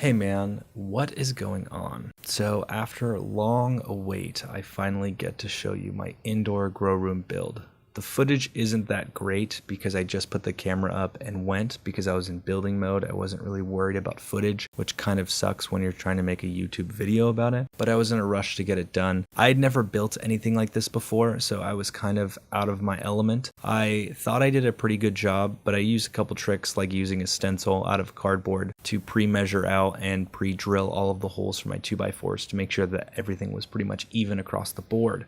Hey man, what is going on? So after a long await, I finally get to show you my indoor grow room build. The footage isn't that great because I just put the camera up and went because I was in building mode. I wasn't really worried about footage, which kind of sucks when you're trying to make a YouTube video about it, but I was in a rush to get it done. I had never built anything like this before, so I was kind of out of my element. I thought I did a pretty good job, but I used a couple tricks like using a stencil out of cardboard to pre-measure out and pre-drill all of the holes for my 2x4s to make sure that everything was pretty much even across the board.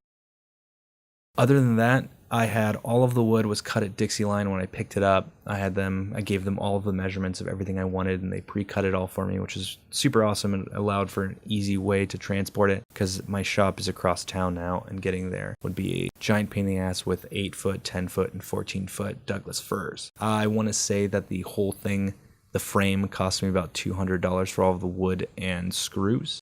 Other than that, I had all of the wood was cut at Dixie Line when I picked it up. I gave them all of the measurements of everything I wanted, and they pre-cut it all for me, which is super awesome and allowed for an easy way to transport it because my shop is across town now, and getting there would be a giant pain in the ass with 8-foot, 10-foot, and 14-foot Douglas firs. I want to say that the whole thing, the frame, cost me about $200 for all of the wood and screws.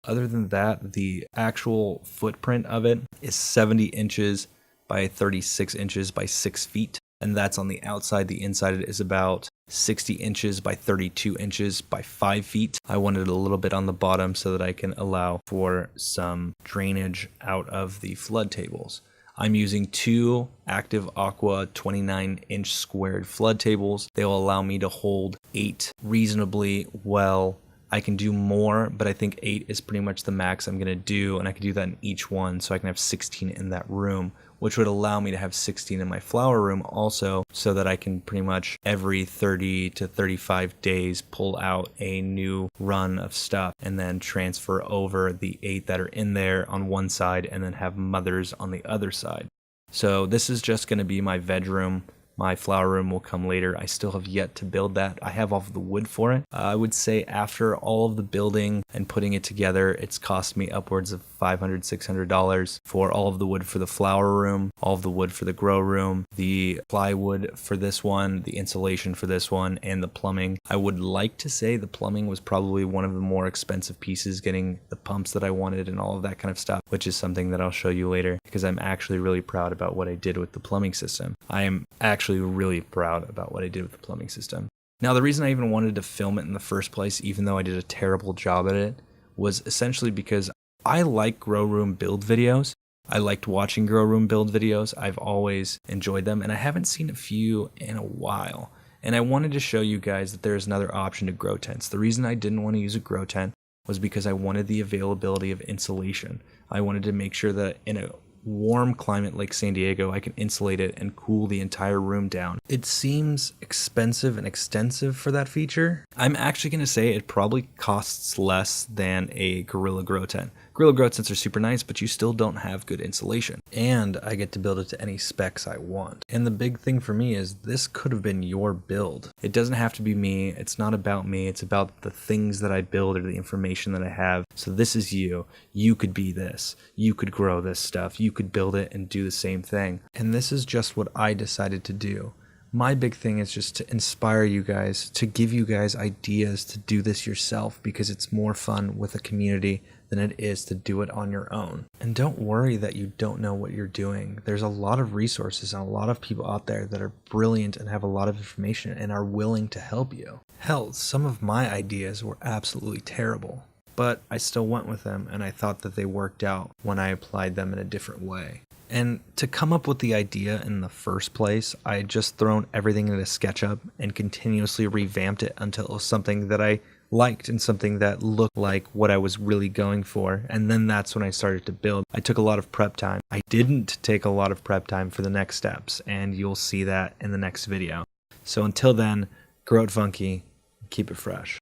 Other than that, the actual footprint of it is 70 inches by 36 inches by 6 feet. And that's on the outside. The inside it is about 60 inches by 32 inches by 5 feet. I wanted a little bit on the bottom so that I can allow for some drainage out of the flood tables. I'm using two Active Aqua 29-inch squared flood tables. They will allow me to hold 8 reasonably well. I can do more, but I think 8 is pretty much the max I'm going to do, and I can do that in each one, so I can have 16 in that room, which would allow me to have 16 in my flower room also, so that I can pretty much every 30 to 35 days pull out a new run of stuff and then transfer over the 8 that are in there on one side and then have mothers on the other side. So this is just going to be my veg room. My flower room will come later. I still have yet to build that. I have all of the wood for it. I would say after all of the building and putting it together, it's cost me upwards of $500, $600 for all of the wood for the flower room, all of the wood for the grow room, the plywood for this one, the insulation for this one, and the plumbing. I would like to say the plumbing was probably one of the more expensive pieces, getting the pumps that I wanted and all of that kind of stuff, which is something that I'll show you later because I'm actually really proud about what I did with the plumbing system. I am actually really proud about what I did with the plumbing system. Now, the reason I even wanted to film it in the first place, even though I did a terrible job at it, was essentially because I like grow room build videos. I liked watching grow room build videos. I've always enjoyed them, and I haven't seen a few in a while. And I wanted to show you guys that there's another option to grow tents. The reason I didn't want to use a grow tent was because I wanted the availability of insulation. I wanted to make sure that in a warm climate like San Diego, I can insulate it and cool the entire room down. It seems expensive and extensive for that feature. I'm actually going to say it probably costs less than a Gorilla Grow tent. Gorilla Grow tents are super nice, but you still don't have good insulation. And I get to build it to any specs I want. And the big thing for me is this could have been your build. It doesn't have to be me. It's not about me. It's about the things that I build or the information that I have. So this is you. You could be this. You could grow this stuff. You could build it and do the same thing. And this is just what I decided to do. My big thing is just to inspire you guys, to give you guys ideas to do this yourself because it's more fun with a community than it is to do it on your own. And don't worry that you don't know what you're doing. There's a lot of resources and a lot of people out there that are brilliant and have a lot of information and are willing to help you. Hell, some of my ideas were absolutely terrible, but I still went with them and I thought that they worked out when I applied them in a different way. And to come up with the idea in the first place, I had just thrown everything into SketchUp and continuously revamped it until it was something that I liked and something that looked like what I was really going for. And then that's when I started to build. I took a lot of prep time. I didn't take a lot of prep time for the next steps, and you'll see that in the next video. So until then, grow it funky, keep it fresh.